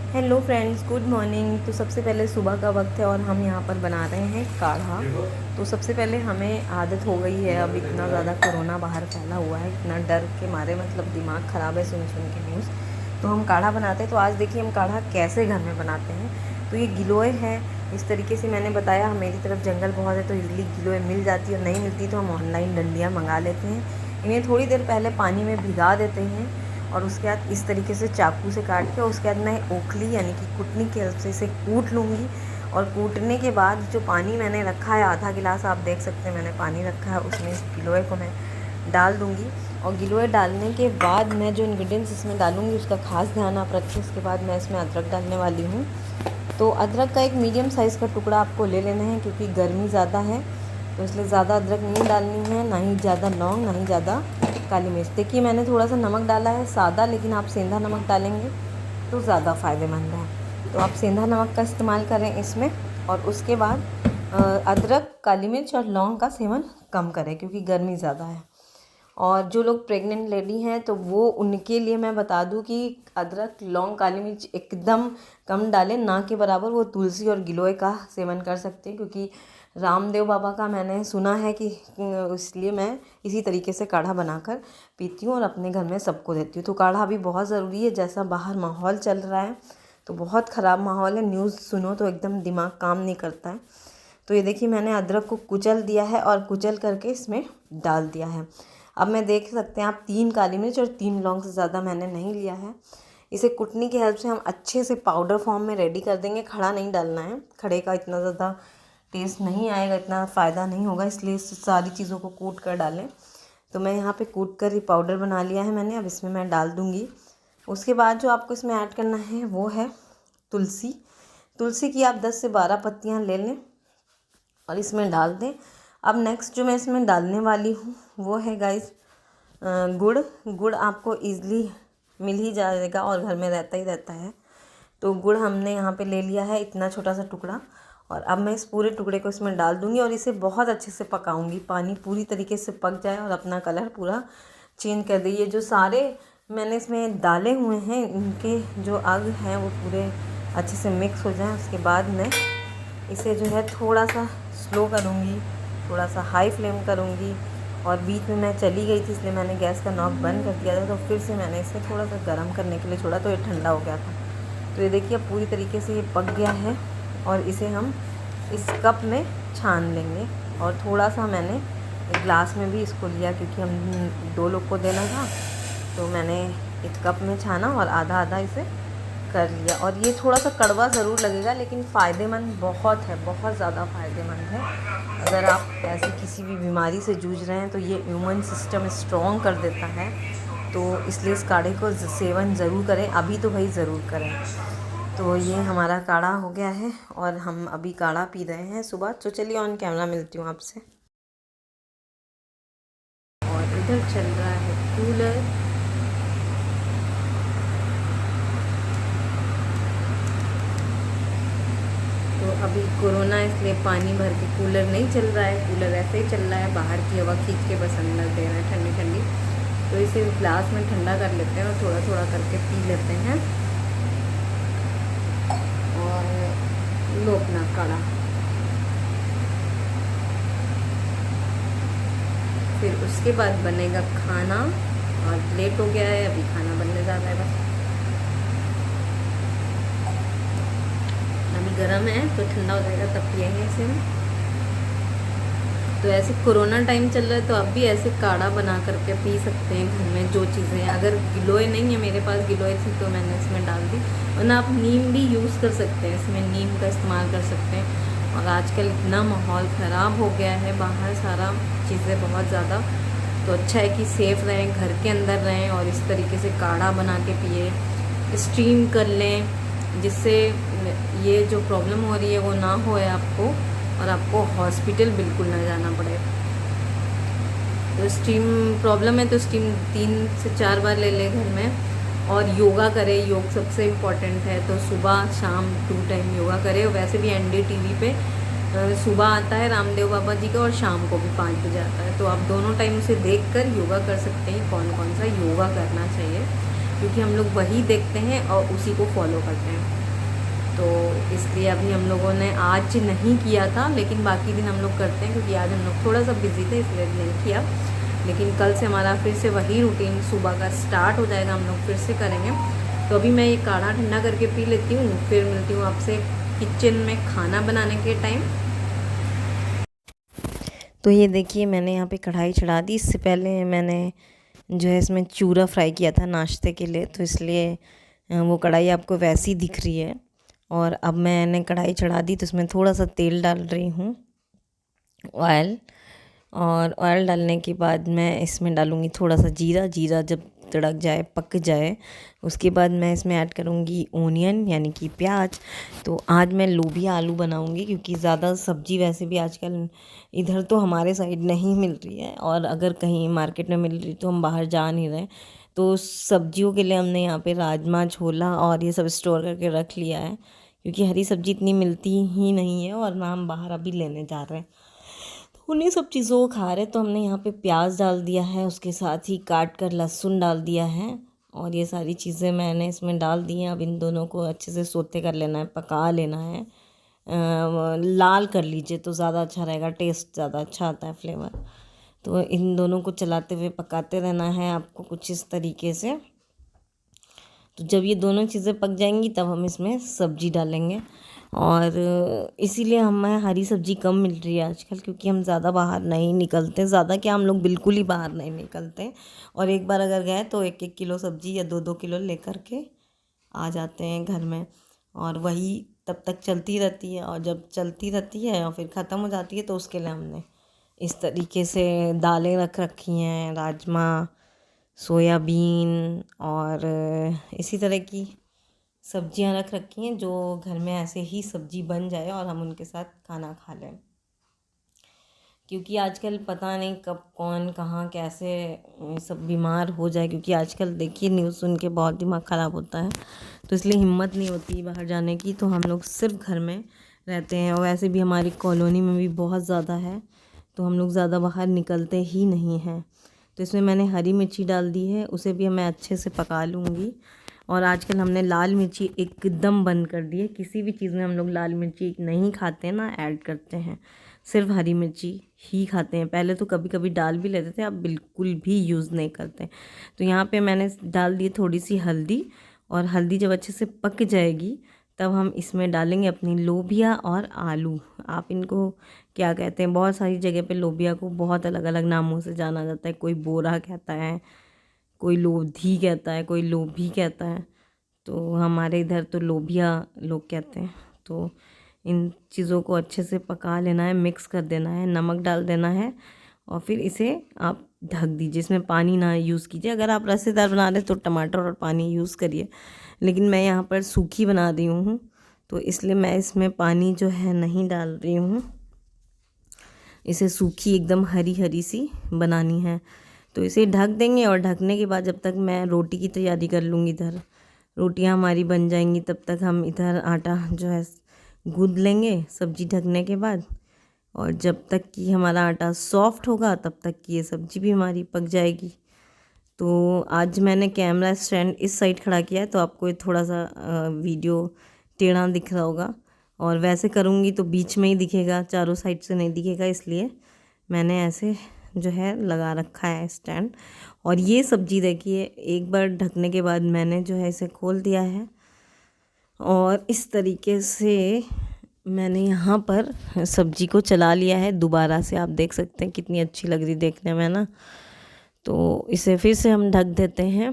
Hello friends, good morning. तो सबसे पहले सुबह का वक्त है और हम यहाँ पर बना रहे हैं काढ़ा। तो सबसे पहले हमें आदत हो गई है, अब इतना ज़्यादा कोरोना बाहर फैला हुआ है, इतना डर के मारे मतलब दिमाग ख़राब है सुन सुन के न्यूज़। तो हम काढ़ा बनाते हैं। तो आज देखिए हम काढ़ा कैसे घर में बनाते हैं। तो ये गिलोय है, इस तरीके से मैंने बताया। मेरी तरफ जंगल बहुत है तो इजली गिलोय मिल जाती है, और नहीं मिलती तो हम ऑनलाइन डंडियाँ मंगा लेते हैं। इन्हें थोड़ी देर पहले पानी में भिगा देते हैं और उसके बाद इस तरीके से चाकू से काट के, उसके बाद मैं ओखली यानी कि कुटनी की हेल्प से इसे कूट लूँगी। और कूटने के बाद जो पानी मैंने रखा है, आधा गिलास आप देख सकते हैं मैंने पानी रखा है, उसमें इस गिलोय को मैं डाल दूँगी। और गिलोय डालने के बाद मैं जो इंग्रेडिएंट्स इसमें डालूँगी उसका खास ध्यान आप रखें। उसके बाद मैं इसमें अदरक डालने वाली हूँ। तो अदरक का एक मीडियम साइज़ का टुकड़ा आपको ले लेना है, क्योंकि गर्मी ज़्यादा है तो इसलिए ज़्यादा अदरक नहीं डालनी है, ना ही ज़्यादा लौंग, ना ही ज़्यादा काली मिर्च। देखिए मैंने थोड़ा सा नमक डाला है सादा, लेकिन आप सेंधा नमक डालेंगे तो ज़्यादा फ़ायदेमंद है, तो आप सेंधा नमक का इस्तेमाल करें इसमें। और उसके बाद अदरक, काली मिर्च और लौंग का सेवन कम करें, क्योंकि गर्मी ज़्यादा है। और जो लोग प्रेग्नेंट लेडी हैं तो वो उनके लिए मैं बता दूं कि अदरक, लौंग, काली मिर्च एकदम कम डालें, ना के बराबर वो तुलसी और गिलोय का सेवन कर सकते हैं। क्योंकि रामदेव बाबा का मैंने सुना है कि इसलिए मैं इसी तरीके से काढ़ा बनाकर पीती हूँ और अपने घर में सबको देती हूँ। तो काढ़ा भी बहुत ज़रूरी है, जैसा बाहर माहौल चल रहा है तो बहुत ख़राब माहौल है, न्यूज़ सुनो तो एकदम दिमाग काम नहीं करता है। तो ये देखिए मैंने अदरक को कुचल दिया है और कुचल करके इसमें डाल दिया है। अब मैं देख सकते हैं आप 3 काली मिर्च और 3 लौंग से ज़्यादा मैंने नहीं लिया है। इसे कुटनी की हेल्प से हम अच्छे से पाउडर फॉर्म में रेडी कर देंगे। खड़ा नहीं डालना है, खड़े का इतना ज़्यादा टेस्ट नहीं आएगा, इतना फ़ायदा नहीं होगा, इसलिए सारी चीज़ों को कूट कर डालें। तो मैं यहाँ पे कूट कर ही पाउडर बना लिया है मैंने, अब इसमें मैं डाल दूँगी। उसके बाद जो आपको इसमें ऐड करना है वो है तुलसी। तुलसी की आप 10 से 12 पत्तियाँ ले लें और इसमें डाल दें। अब नेक्स्ट जो मैं इसमें डालने वाली हूँ वो है गाइस गुड़। गुड़ आपको ईज़िली मिल ही जाएगा और घर में रहता ही रहता है। तो गुड़ हमने यहाँ पे ले लिया है इतना छोटा सा टुकड़ा, और अब मैं इस पूरे टुकड़े को इसमें डाल दूँगी और इसे बहुत अच्छे से पकाऊंगी। पानी पूरी तरीके से पक जाए और अपना कलर पूरा चेंज कर दे। ये जो सारे मैंने इसमें डाले हुए हैं इनके जो अग हैं वो पूरे अच्छे से मिक्स हो जाएं। उसके बाद मैं इसे जो है थोड़ा सा स्लो करूँगी, थोड़ा सा हाई फ्लेम करूँगी। और बीच में मैं चली गई थी इसलिए मैंने गैस का नॉब बंद कर दिया था। तो फिर से मैंने इसे थोड़ा सा गर्म करने के लिए छोड़ा तो ये ठंडा हो गया था। तो ये देखिए अब पूरी तरीके से ये पक गया है और इसे हम इस कप में छान लेंगे। और थोड़ा सा मैंने ग्लास में भी इसको लिया, क्योंकि हम 2 लोग को देना था, तो मैंने एक कप में छाना और आधा आधा इसे कर लिया। और ये थोड़ा सा कड़वा ज़रूर लगेगा, लेकिन फ़ायदेमंद बहुत है, बहुत ज़्यादा फ़ायदेमंद है। अगर आप ऐसी किसी भी बीमारी से जूझ रहे हैं तो ये इम्यून सिस्टम स्ट्रॉन्ग कर देता है। तो इसलिए इस काढ़े को सेवन ज़रूर करें, अभी तो भाई ज़रूर करें। तो ये हमारा काढ़ा हो गया है और हम अभी काढ़ा पी रहे हैं सुबह। तो चलिए ऑन कैमरा मिलती हूँ आपसे। और इधर चल रहा है कूलर। तो अभी कोरोना इसलिए पानी भर के कूलर नहीं चल रहा है, कूलर ऐसे ही चल रहा है, बाहर की हवा खींच के बस अंदर दे रहा है ठंडी ठंडी। तो इसे ग्लास में ठंडा कर लेते हैं और थोड़ा थोड़ा करके पी लेते हैं। और लो अपना काढ़ा। फिर उसके बाद बनेगा खाना, और लेट हो गया है, अभी खाना बनने जा रहा है बस। अभी गर्म है तो ठंडा हो जाएगा तब पियेंगे इसे हम। तो ऐसे कोरोना टाइम चल रहा है तो आप भी ऐसे काढ़ा बना करके पी सकते हैं घर में। जो चीज़ें हैं, अगर गिलोय नहीं है, मेरे पास गिलोय थी तो मैंने इसमें डाल दी, वरना आप नीम भी यूज़ कर सकते हैं, इसमें नीम का इस्तेमाल कर सकते हैं। और आजकल इतना माहौल ख़राब हो गया है बाहर, सारा चीज़ें बहुत ज़्यादा, तो अच्छा है कि सेफ़ रहें, घर के अंदर रहें और इस तरीके से काढ़ा बना के पिए, स्टीम कर लें, जिससे ये जो प्रॉब्लम हो रही है वो ना होए आपको, और आपको हॉस्पिटल बिल्कुल ना जाना पड़े। तो स्टीम प्रॉब्लम है तो स्टीम 3 से 4 बार ले लें घर में। और योगा करें, योग सबसे इम्पॉर्टेंट है, तो सुबह शाम 2 टाइम योगा करें। वैसे भी NDTV पे सुबह आता है रामदेव बाबा जी का और शाम को भी 5 बजे आता है, तो आप दोनों टाइम उसे देखकर योगा कर सकते हैं कौन कौन सा योगा करना चाहिए। क्योंकि हम लोग वही देखते हैं और उसी को फॉलो करते हैं। तो इसलिए अभी हम लोगों ने आज नहीं किया था, लेकिन बाकी दिन हम लोग करते हैं, क्योंकि आज हम लोग थोड़ा सा बिजी थे इसलिए नहीं किया। लेकिन कल से हमारा फिर से वही रूटीन सुबह का स्टार्ट हो जाएगा, हम लोग फिर से करेंगे। तो अभी मैं ये काढ़ा ठंडा करके पी लेती हूँ, फिर मिलती हूँ आपसे किचन में खाना बनाने के टाइम। तो ये देखिए मैंने यहाँ पे कढ़ाई चढ़ा दी। इससे पहले मैंने जो है इसमें चूरा फ्राई किया था नाश्ते के लिए, तो इसलिए वो कढ़ाई आपको वैसी दिख रही है। और अब मैंने कढ़ाई चढ़ा दी, तो इसमें थोड़ा सा तेल डाल रही हूँ, ऑयल। और ऑयल डालने के बाद मैं इसमें डालूँगी थोड़ा सा जीरा। जीरा जब तड़क जाए, पक जाए, उसके बाद मैं इसमें ऐड करूँगी ओनियन यानी कि प्याज। तो आज मैं लोबिया आलू बनाऊँगी, क्योंकि ज़्यादा सब्ज़ी वैसे भी आजकल इधर तो हमारे साइड नहीं मिल रही है, और अगर कहीं मार्केट में मिल रही तो हम बाहर जा नहीं रहे। तो सब्जियों के लिए हमने यहाँ पे राजमा, छोला और ये सब स्टोर करके रख लिया है, क्योंकि हरी सब्ज़ी इतनी मिलती ही नहीं है और ना हम बाहर अभी लेने जा रहे हैं। उन्हीं सब चीज़ों को खा रहे, तो हमने यहाँ पे प्याज डाल दिया है, उसके साथ ही काट कर लहसुन डाल दिया है, और ये सारी चीज़ें मैंने इसमें डाल दी हैं। अब इन दोनों को अच्छे से सोते कर लेना है, पका लेना है। लाल कर लीजिए तो ज़्यादा अच्छा रहेगा, टेस्ट ज़्यादा अच्छा आता है, फ्लेवर। तो इन दोनों को चलाते हुए पकाते रहना है आपको कुछ इस तरीके से। तो जब ये दोनों चीज़ें पक जाएंगी तब हम इसमें सब्ज़ी डालेंगे। और इसीलिए हमें हरी सब्ज़ी कम मिल रही है आजकल, क्योंकि हम ज़्यादा बाहर नहीं निकलते। ज़्यादा क्या, हम लोग बिल्कुल ही बाहर नहीं निकलते, और एक बार अगर गए तो 1-1 किलो सब्ज़ी या 2-2 किलो लेकर के आ जाते हैं घर में, और वही तब तक चलती रहती है। और जब चलती रहती है और फिर ख़त्म हो जाती है, तो उसके लिए हमने इस तरीके से दालें रख रखी हैं, राजमा, सोयाबीन और इसी तरह की सब्जियां रख रखी हैं, जो घर में ऐसे ही सब्जी बन जाए और हम उनके साथ खाना खा लें। क्योंकि आजकल पता नहीं कब कौन कहाँ कैसे सब बीमार हो जाए, क्योंकि आजकल देखिए न्यूज़ सुन के बहुत दिमाग ख़राब होता है। तो इसलिए हिम्मत नहीं होती बाहर जाने की, तो हम लोग सिर्फ घर में रहते हैं। और वैसे भी हमारी कॉलोनी में भी बहुत ज़्यादा है, तो हम लोग ज़्यादा बाहर निकलते ही नहीं हैं। तो इसमें मैंने हरी मिर्ची डाल दी है, उसे भी मैं अच्छे से पका लूँगी। और आजकल हमने लाल मिर्ची एकदम बंद कर दी है, किसी भी चीज़ में हम लोग लाल मिर्ची नहीं खाते ना ऐड करते हैं, सिर्फ हरी मिर्ची ही खाते हैं। पहले तो कभी कभी डाल भी लेते थे, अब बिल्कुल भी यूज़ नहीं करते। तो यहाँ पे मैंने डाल दी थोड़ी सी हल्दी, और हल्दी जब अच्छे से पक जाएगी तब हम इसमें डालेंगे अपनी लोबिया और आलू। आप इनको क्या कहते हैं, बहुत सारी जगह पे लोबिया को बहुत अलग अलग नामों से जाना जाता है। कोई बोरा कहता है, कोई लोधी कहता है, कोई लोभी कहता है। तो हमारे इधर तो लोबिया लोग कहते हैं। तो इन चीज़ों को अच्छे से पका लेना है, मिक्स कर देना है, नमक डाल देना है, और फिर इसे आप ढक दीजिए। इसमें पानी ना यूज़ कीजिए। अगर आप रसेदार बना रहे तो टमाटर और पानी यूज़ करिए, लेकिन मैं यहाँ पर सूखी बना रही हूँ, तो इसलिए मैं इसमें पानी जो है नहीं डाल रही हूँ। इसे सूखी एकदम हरी हरी सी बनानी है। तो इसे ढक देंगे, और ढकने के बाद जब तक मैं रोटी की तैयारी कर लूँगी, इधर रोटियां हमारी बन जाएंगी, तब तक हम इधर आटा जो है गूँध लेंगे सब्ज़ी ढकने के बाद। और जब तक कि हमारा आटा सॉफ्ट होगा तब तक कि ये सब्ज़ी भी हमारी पक जाएगी। तो आज मैंने कैमरा स्टैंड इस साइड खड़ा किया है, तो आपको ये थोड़ा सा वीडियो टेढ़ा दिख रहा होगा, और वैसे करूँगी तो बीच में ही दिखेगा, चारों साइड से नहीं दिखेगा, इसलिए मैंने ऐसे जो है लगा रखा है स्टैंड। और ये सब्ज़ी देखिए, एक बार ढकने के बाद मैंने जो है इसे खोल दिया है, और इस तरीके से मैंने यहाँ पर सब्ज़ी को चला लिया है दोबारा से। आप देख सकते हैं कितनी अच्छी लग रही देखने में ना। तो इसे फिर से हम ढक देते हैं,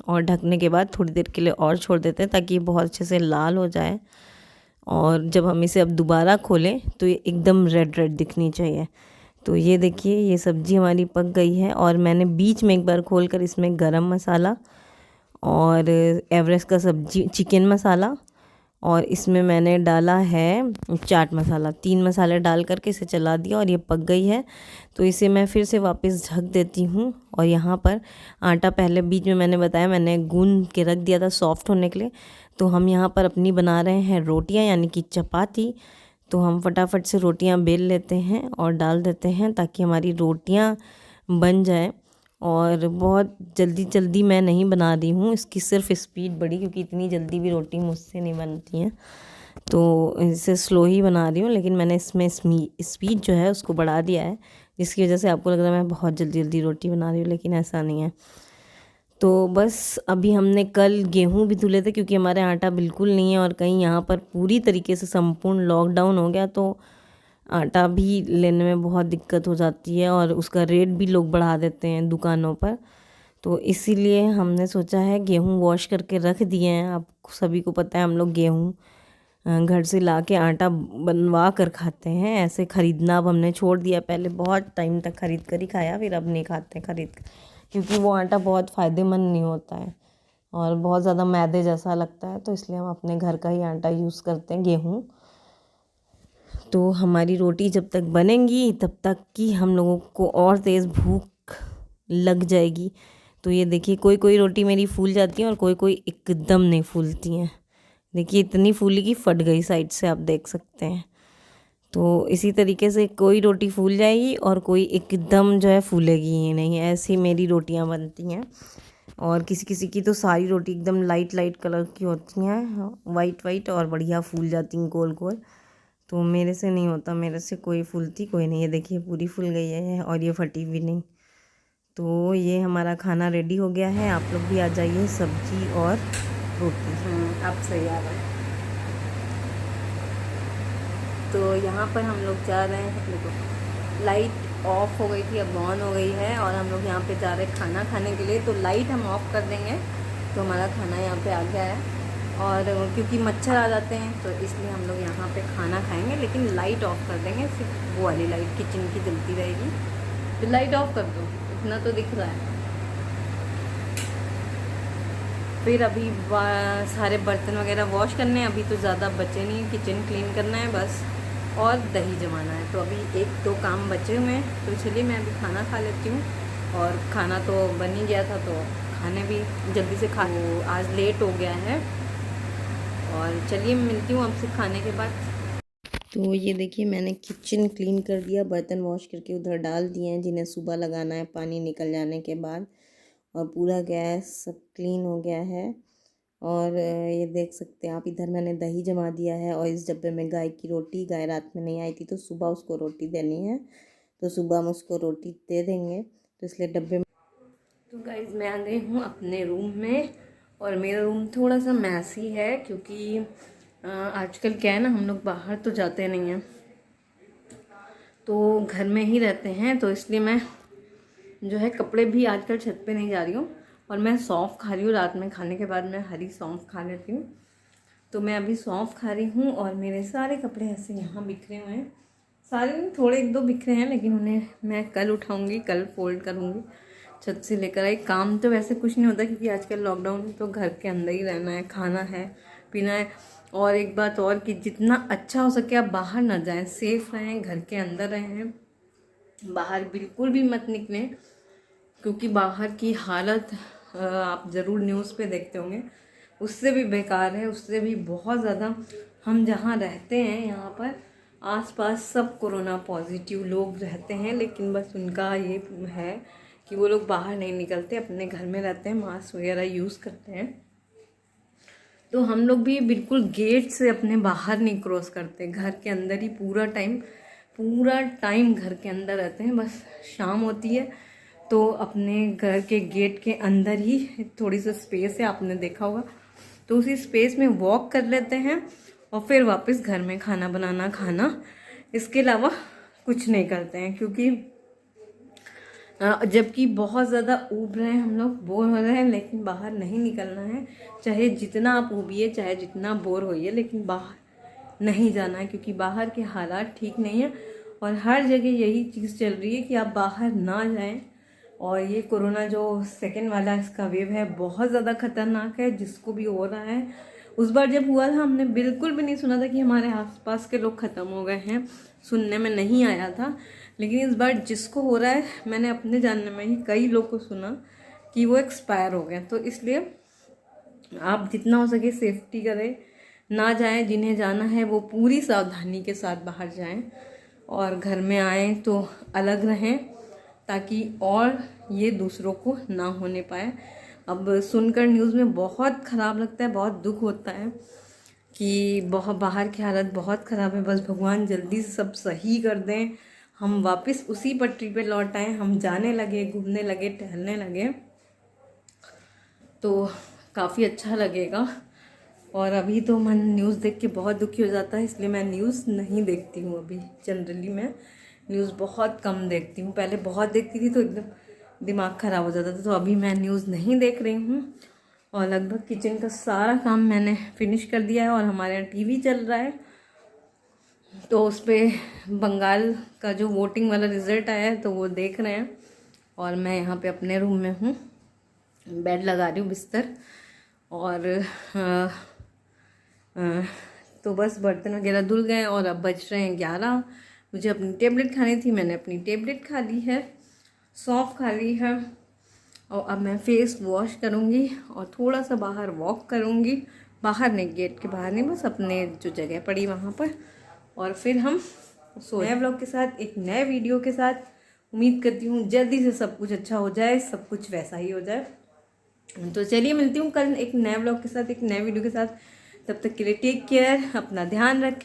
और ढकने के बाद थोड़ी देर के लिए और छोड़ देते हैं, ताकि ये बहुत अच्छे से लाल हो जाए। और जब हम इसे अब दोबारा खोलें तो ये एकदम रेड रेड दिखनी चाहिए। तो ये देखिए ये सब्ज़ी हमारी पक गई है। और मैंने बीच में एक बार खोलकर इसमें गरम मसाला और एवरेस्ट का सब्जी चिकन मसाला, और इसमें मैंने डाला है चाट मसाला, 3 मसाले डाल करके इसे चला दिया, और ये पक गई है। तो इसे मैं फिर से वापस ढक देती हूँ। और यहाँ पर आटा पहले बीच में मैंने बताया मैंने गूंद के रख दिया था सॉफ्ट होने के लिए। तो हम यहाँ पर अपनी बना रहे हैं रोटियाँ यानी कि चपाती। तो हम फटाफट से रोटियाँ बेल लेते हैं और डाल देते हैं, ताकि हमारी रोटियाँ बन जाए। और बहुत जल्दी जल्दी मैं नहीं बना रही हूँ, इसकी सिर्फ स्पीड बढ़ी क्योंकि इतनी जल्दी भी रोटी मुझसे नहीं बनती हैं, तो इसे स्लो ही बना रही हूँ। लेकिन मैंने इसमें स्पीड जो है उसको बढ़ा दिया है, जिसकी वजह से आपको लग रहा है मैं बहुत जल्दी जल्दी रोटी बना रही हूँ, लेकिन ऐसा नहीं है। तो बस अभी हमने कल गेहूं भी धुले थे क्योंकि हमारे आटा बिल्कुल नहीं है और कहीं यहाँ पर पूरी तरीके से संपूर्ण लॉकडाउन हो गया तो आटा भी लेने में बहुत दिक्कत हो जाती है और उसका रेट भी लोग बढ़ा देते हैं दुकानों पर। तो इसीलिए हमने सोचा है गेहूं वॉश करके रख दिए हैं। आप सभी को पता है हम लोग गेहूं घर से ला के आटा बनवा कर खाते हैं, ऐसे ख़रीदना अब हमने छोड़ दिया। पहले बहुत टाइम तक ख़रीद कर ही खाया, फिर अब नहीं खाते ख़रीद कर, क्योंकि वो आटा बहुत फ़ायदेमंद नहीं होता है और बहुत ज़्यादा मैदे जैसा लगता है, तो इसलिए हम अपने घर का ही आटा यूज़ करते हैं गेहूँ। तो हमारी रोटी जब तक बनेंगी तब तक कि हम लोगों को और तेज़ भूख लग जाएगी। तो ये देखिए कोई कोई रोटी मेरी फूल जाती है और कोई कोई एकदम नहीं फूलती हैं। देखिए इतनी फूली कि फट गई साइड से, आप देख सकते हैं। तो इसी तरीके से कोई रोटी फूल जाएगी और कोई एकदम जो है फूलेगी ही नहीं, ऐसी मेरी रोटियां बनती हैं। और किसी किसी की तो सारी रोटी एकदम लाइट लाइट कलर की होती हैं, वाइट वाइट, और बढ़िया फूल जाती हैं गोल गोल। तो मेरे से नहीं होता, मेरे से कोई फूलती कोई नहीं है। देखिए पूरी फूल गई है और ये फटी भी नहीं। तो ये हमारा खाना रेडी हो गया है, आप लोग भी आ जाइए, सब्जी और रोटी। आप सही आ रहे हैं। तो यहाँ पर हम लोग जा रहे हैं, देखो लाइट ऑफ हो गई थी, अब ऑन हो गई है और हम लोग यहाँ पे जा रहे हैं खाना खाने के लिए। तो लाइट हम ऑफ़ कर देंगे तो हमारा खाना यहाँ पे आ गया है। और क्योंकि मच्छर आ जाते हैं तो इसलिए हम लोग यहाँ पे खाना खाएंगे, लेकिन लाइट ऑफ़ कर देंगे, सिर्फ वो वाली लाइट किचन की जलती रहेगी। तो लाइट ऑफ़ कर दो, इतना तो दिख रहा है। फिर अभी सारे बर्तन वगैरह वॉश करने हैं, अभी तो ज़्यादा बचे नहीं, किचन क्लीन करना है बस, और दही जमाना है। तो अभी एक दो काम बचे हुए हैं, तो चलिए मैं अभी खाना खा लेती हूँ। और खाना तो बन ही गया था तो खाने भी जल्दी से खा, आज लेट हो गया है। और चलिए मिलती हूँ आपसे खाने के बाद। तो ये देखिए मैंने किचन क्लीन कर दिया, बर्तन वॉश करके उधर डाल दिए हैं जिन्हें सुबह लगाना है पानी निकल जाने के बाद। और पूरा गैस सब क्लीन हो गया है। और ये देख सकते हैं आप, इधर मैंने दही जमा दिया है और इस डब्बे में गाय की रोटी, गाय रात में नहीं आई थी तो सुबह उसको रोटी देनी है, तो सुबह हम उसको रोटी दे देंगे, तो इसलिए डब्बे में। तो गाइज़ मैं आ गई हूँ अपने रूम में, और मेरा रूम थोड़ा सा मैसी है क्योंकि आजकल क्या है ना, हम लोग बाहर तो जाते नहीं हैं, तो घर में ही रहते हैं, तो इसलिए मैं जो है कपड़े भी आजकल छत पे नहीं जा रही हूँ। और मैं सौंफ खा रही हूँ, रात में खाने के बाद मैं हरी सौंफ खा लेती हूँ, तो मैं अभी सौंफ खा रही हूँ। और मेरे सारे कपड़े ऐसे यहाँ बिखरे हुए हैं, सारे नहीं, थोड़े एक दो बिखरे हैं, लेकिन उन्हें मैं कल उठाऊँगी, कल फोल्ड करूँगी, छत से लेकर आई। काम तो वैसे कुछ नहीं होता क्योंकि आजकल लॉकडाउन में तो घर के अंदर ही रहना है, खाना है, पीना है। और एक बात और कि जितना अच्छा हो सके आप बाहर ना जाएं, सेफ रहें, घर के अंदर रहें, बाहर बिल्कुल भी मत निकलें, क्योंकि बाहर की हालत आप ज़रूर न्यूज़ पे देखते होंगे, उससे भी बेकार है, उससे भी बहुत ज़्यादा। हम जहाँ रहते हैं यहाँ पर आसपास सब कोरोना पॉजिटिव लोग रहते हैं, लेकिन बस उनका ये है कि वो लोग बाहर नहीं निकलते, अपने घर में रहते हैं, मास्क वगैरह यूज़ करते हैं। तो हम लोग भी बिल्कुल गेट से अपने बाहर नहीं क्रॉस करते, घर के अंदर ही पूरा टाइम घर के अंदर रहते हैं। बस शाम होती है तो अपने घर के गेट के अंदर ही थोड़ी सी स्पेस है, आपने देखा होगा, तो उसी स्पेस में वॉक कर लेते हैं और फिर वापस घर में खाना बनाना, खाना, इसके अलावा कुछ नहीं करते हैं। क्योंकि जबकि बहुत ज़्यादा ऊब रहे हैं हम लोग, बोर हो रहे हैं, लेकिन बाहर नहीं निकलना है। चाहे जितना आप ऊबिए, चाहे जितना बोर होइए, लेकिन बाहर नहीं जाना है, क्योंकि बाहर के हालात ठीक नहीं है। और हर जगह यही चीज़ चल रही है कि आप बाहर ना जाएं। और ये कोरोना जो सेकेंड वाला इसका वेव है बहुत ज़्यादा खतरनाक है, जिसको भी हो रहा है। उस बार जब हुआ था हमने बिल्कुल भी नहीं सुना था कि हमारे आसपास के लोग ख़त्म हो गए हैं, सुनने में नहीं आया था। लेकिन इस बार जिसको हो रहा है, मैंने अपने जानने में ही कई लोग को सुना कि वो एक्सपायर हो गए। तो इसलिए आप जितना हो सके सेफ्टी करें, ना जाएं, जिन्हें जाना है वो पूरी सावधानी के साथ बाहर जाएं, और घर में आएँ तो अलग रहें, ताकि और ये दूसरों को ना होने पाए। अब सुनकर न्यूज़ में बहुत ख़राब लगता है, बहुत दुख होता है कि बहुत बाहर की हालत बहुत ख़राब है। बस भगवान जल्दी से सब सही कर दें, हम वापस उसी पटरी पे लौट आएँ, हम जाने लगे, घूमने लगे, टहलने लगे, तो काफ़ी अच्छा लगेगा। और अभी तो मन न्यूज़ देख के बहुत दुखी हो जाता है, इसलिए मैं न्यूज़ नहीं देखती हूँ अभी। जनरली मैं न्यूज़ बहुत कम देखती हूँ, पहले बहुत देखती थी तो एकदम दिमाग ख़राब हो जाता था। तो अभी मैं न्यूज़ नहीं देख रही हूँ और लगभग किचन का सारा काम मैंने फिनिश कर दिया है। और हमारे यहाँ टीवी चल रहा है, तो उस पर बंगाल का जो वोटिंग वाला रिज़ल्ट आया है तो वो देख रहे हैं। और मैं यहाँ पे अपने रूम में हूँ, बेड लगा रही हूँ, बिस्तर। और तो बस बर्तन वगैरह धुल गए और अब बज रहे हैं 11। मुझे अपनी टेबलेट खानी थी, मैंने अपनी टेबलेट खा ली है, सौंफ खा ली है। और अब मैं फेस वॉश करूँगी और थोड़ा सा बाहर वॉक करूँगी, बाहर नहीं, गेट के बाहर नहीं, बस अपने जो जगह पड़ी वहाँ पर। और फिर हम नए व्लॉग के साथ, एक नए वीडियो के साथ, उम्मीद करती हूँ जल्दी से सब कुछ अच्छा हो जाए, सब कुछ वैसा ही हो जाए। तो चलिए मिलती हूँ कल एक नए व्लॉग के साथ, एक नए वीडियो के साथ। तब तक के लिए टेक केयर, अपना ध्यान रखें।